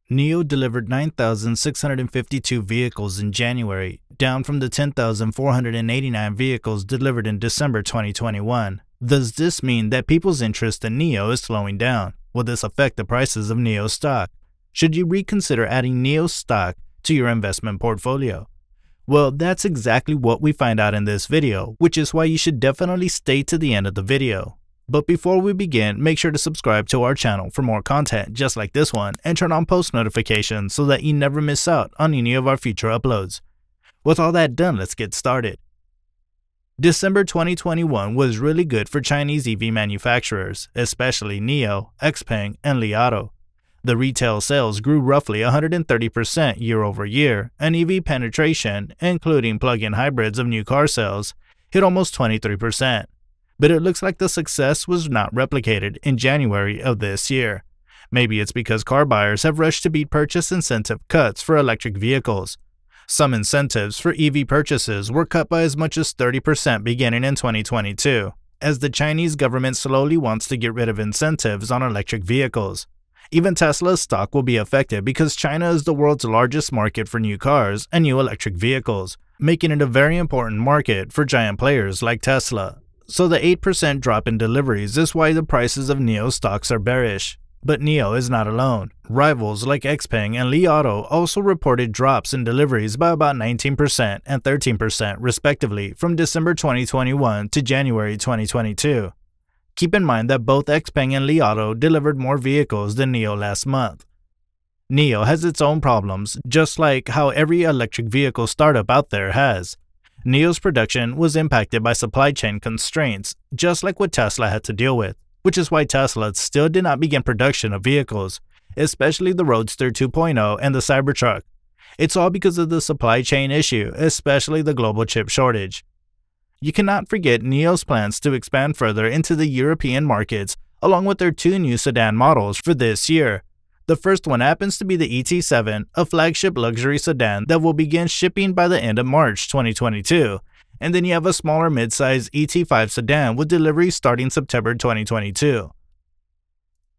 NIO delivered 9,652 vehicles in January, down from the 10,489 vehicles delivered in December 2021. Does this mean that people's interest in NIO is slowing down? Will this affect the prices of NIO stock? Should you reconsider adding NIO stock to your investment portfolio? Well, that's exactly what we find out in this video, which is why you should definitely stay to the end of the video. But before we begin, make sure to subscribe to our channel for more content just like this one and turn on post notifications so that you never miss out on any of our future uploads. With all that done, let's get started. December 2021 was really good for Chinese EV manufacturers, especially NIO, XPeng, and Li Auto. The retail sales grew roughly 130% year over year, and EV penetration, including plug-in hybrids of new car sales, hit almost 23%. But it looks like the success was not replicated in January of this year. Maybe it's because car buyers have rushed to beat purchase incentive cuts for electric vehicles. Some incentives for EV purchases were cut by as much as 30% beginning in 2022, as the Chinese government slowly wants to get rid of incentives on electric vehicles. Even Tesla's stock will be affected because China is the world's largest market for new cars and new electric vehicles, making it a very important market for giant players like Tesla. So the 8% drop in deliveries is why the prices of NIO stocks are bearish. But NIO is not alone. Rivals like XPeng and Li Auto also reported drops in deliveries by about 19% and 13% respectively from December 2021 to January 2022. Keep in mind that both XPeng and Li Auto delivered more vehicles than NIO last month. NIO has its own problems, just like how every electric vehicle startup out there has. NIO's production was impacted by supply chain constraints, just like what Tesla had to deal with, which is why Tesla still did not begin production of vehicles, especially the Roadster 2.0 and the Cybertruck. It's all because of the supply chain issue, especially the global chip shortage. You cannot forget NIO's plans to expand further into the European markets, along with their two new sedan models for this year. The first one happens to be the ET7, a flagship luxury sedan that will begin shipping by the end of March 2022. And then you have a smaller mid-size ET5 sedan with delivery starting September 2022.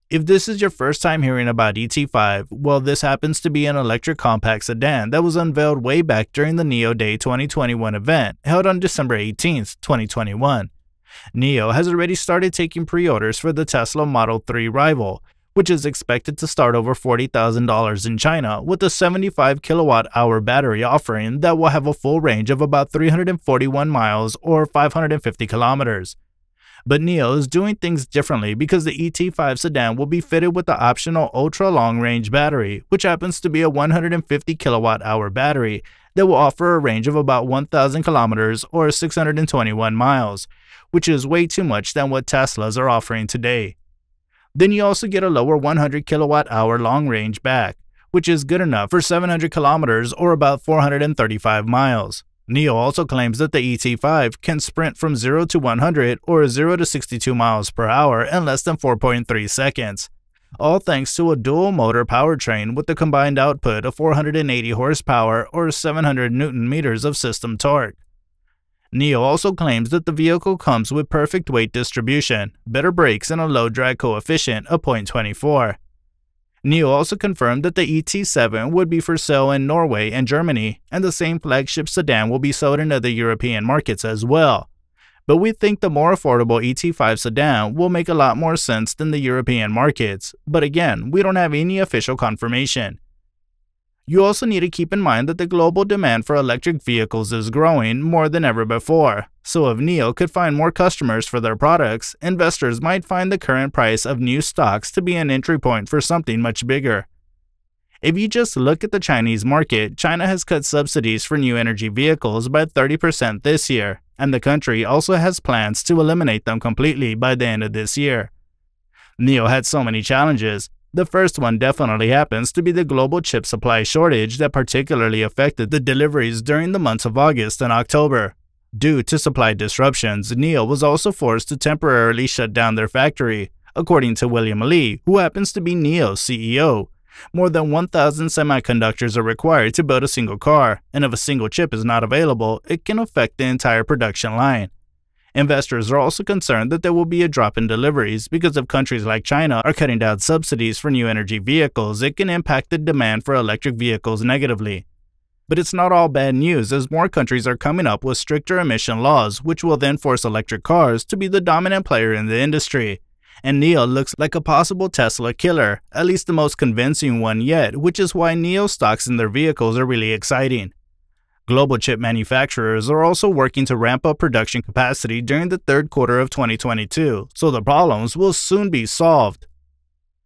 If this is your first time hearing about ET5, well, this happens to be an electric compact sedan that was unveiled way back during the NIO Day 2021 event held on December 18, 2021. NIO has already started taking pre-orders for the Tesla Model 3 rival, which is expected to start over $40,000 in China with a 75 kilowatt-hour battery offering that will have a full range of about 341 miles or 550 kilometers. But NIO is doing things differently because the ET5 sedan will be fitted with the optional ultra-long-range battery, which happens to be a 150 kilowatt-hour battery that will offer a range of about 1,000 kilometers or 621 miles, which is way too much than what Teslas are offering today. Then you also get a lower 100 kilowatt-hour long-range back, which is good enough for 700 kilometers or about 435 miles. NIO also claims that the ET5 can sprint from 0 to 100 or 0 to 62 miles per hour in less than 4.3 seconds, all thanks to a dual-motor powertrain with a combined output of 480 horsepower or 700 Newton-meters of system torque. NIO also claims that the vehicle comes with perfect weight distribution, better brakes, and a low drag coefficient of 0.24. NIO also confirmed that the ET7 would be for sale in Norway and Germany, and the same flagship sedan will be sold in other European markets as well. But we think the more affordable ET5 sedan will make a lot more sense than the European markets, but again, we don't have any official confirmation. You also need to keep in mind that the global demand for electric vehicles is growing more than ever before, so if NIO could find more customers for their products, investors might find the current price of new stocks to be an entry point for something much bigger. If you just look at the Chinese market, China has cut subsidies for new energy vehicles by 30% this year, and the country also has plans to eliminate them completely by the end of this year. NIO had so many challenges. The first one definitely happens to be the global chip supply shortage that particularly affected the deliveries during the months of August and October. Due to supply disruptions, NIO was also forced to temporarily shut down their factory, according to William Li, who happens to be NIO's CEO. More than 1,000 semiconductors are required to build a single car, and if a single chip is not available, it can affect the entire production line. Investors are also concerned that there will be a drop in deliveries because if countries like China are cutting down subsidies for new energy vehicles, it can impact the demand for electric vehicles negatively. But it's not all bad news, as more countries are coming up with stricter emission laws, which will then force electric cars to be the dominant player in the industry. And NIO looks like a possible Tesla killer, at least the most convincing one yet, which is why NIO stocks in their vehicles are really exciting. Global chip manufacturers are also working to ramp up production capacity during the third quarter of 2022, so the problems will soon be solved.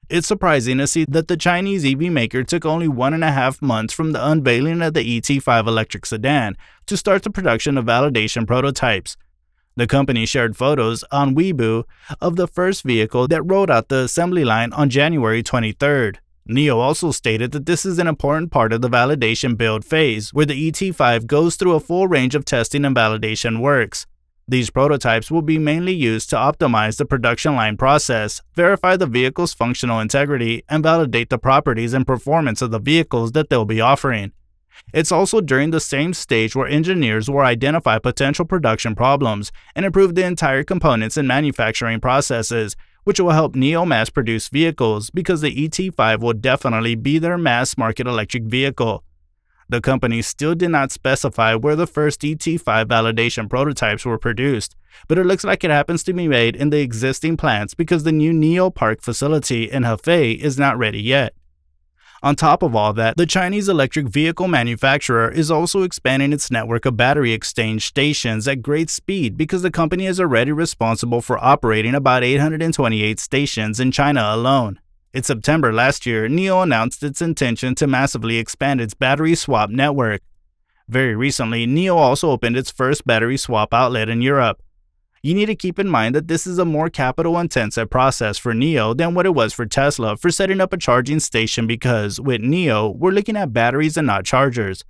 It's surprising to see that the Chinese EV maker took only 1.5 months from the unveiling of the ET5 electric sedan to start the production of validation prototypes. The company shared photos on Weibo of the first vehicle that rolled out the assembly line on January 23rd. NIO also stated that this is an important part of the validation build phase, where the ET5 goes through a full range of testing and validation works. These prototypes will be mainly used to optimize the production line process, verify the vehicle's functional integrity, and validate the properties and performance of the vehicles that they'll be offering. It's also during the same stage where engineers will identify potential production problems and improve the entire components and manufacturing processes, which will help NIO mass-produce vehicles because the ET5 will definitely be their mass-market electric vehicle. The company still did not specify where the first ET5 validation prototypes were produced, but it looks like it happens to be made in the existing plants because the new NIO Park facility in Hefei is not ready yet. On top of all that, the Chinese electric vehicle manufacturer is also expanding its network of battery exchange stations at great speed because the company is already responsible for operating about 828 stations in China alone. In September last year, NIO announced its intention to massively expand its battery swap network. Very recently, NIO also opened its first battery swap outlet in Europe. You need to keep in mind that this is a more capital-intensive process for NIO than what it was for Tesla for setting up a charging station because, with NIO, we're looking at batteries and not chargers.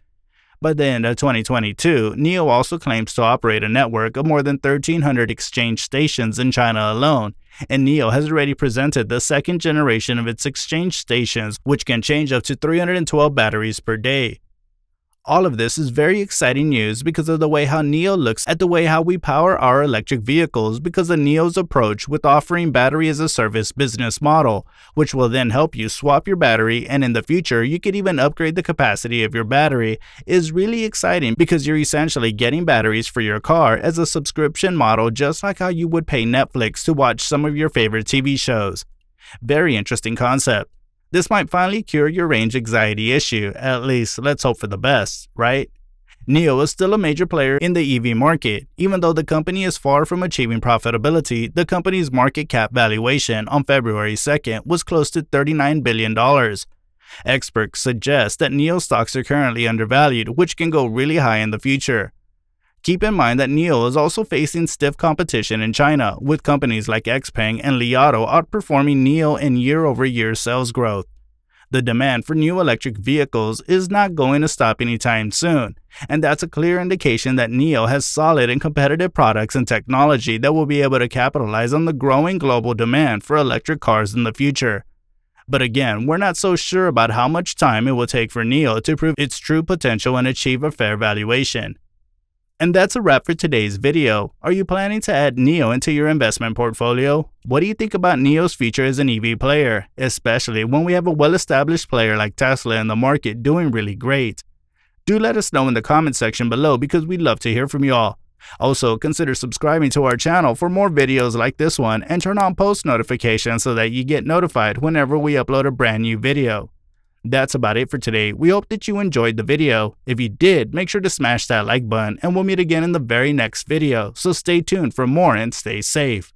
By the end of 2022, NIO also claims to operate a network of more than 1,300 exchange stations in China alone, and NIO has already presented the second generation of its exchange stations, which can change up to 312 batteries per day. All of this is very exciting news because of the way how NIO looks at the way how we power our electric vehicles because of NIO's approach with offering battery as a service business model, which will then help you swap your battery, and in the future you could even upgrade the capacity of your battery, is really exciting because you're essentially getting batteries for your car as a subscription model, just like how you would pay Netflix to watch some of your favorite TV shows. Very interesting concept. This might finally cure your range anxiety issue, at least let's hope for the best, right? NIO is still a major player in the EV market. Even though the company is far from achieving profitability, the company's market cap valuation on February 2nd was close to $39 billion. Experts suggest that NIO stocks are currently undervalued, which can go really high in the future. Keep in mind that NIO is also facing stiff competition in China, with companies like XPeng and Li Auto outperforming NIO in year-over-year sales growth. The demand for new electric vehicles is not going to stop anytime soon, and that's a clear indication that NIO has solid and competitive products and technology that will be able to capitalize on the growing global demand for electric cars in the future. But again, we're not so sure about how much time it will take for NIO to prove its true potential and achieve a fair valuation. And that's a wrap for today's video. Are you planning to add NIO into your investment portfolio? What do you think about NIO's future as an EV player, especially when we have a well-established player like Tesla in the market doing really great? Do let us know in the comment section below because we'd love to hear from you all. Also, consider subscribing to our channel for more videos like this one and turn on post notifications so that you get notified whenever we upload a brand new video. That's about it for today. We hope that you enjoyed the video. If you did, make sure to smash that like button and we'll meet again in the very next video. So stay tuned for more and stay safe.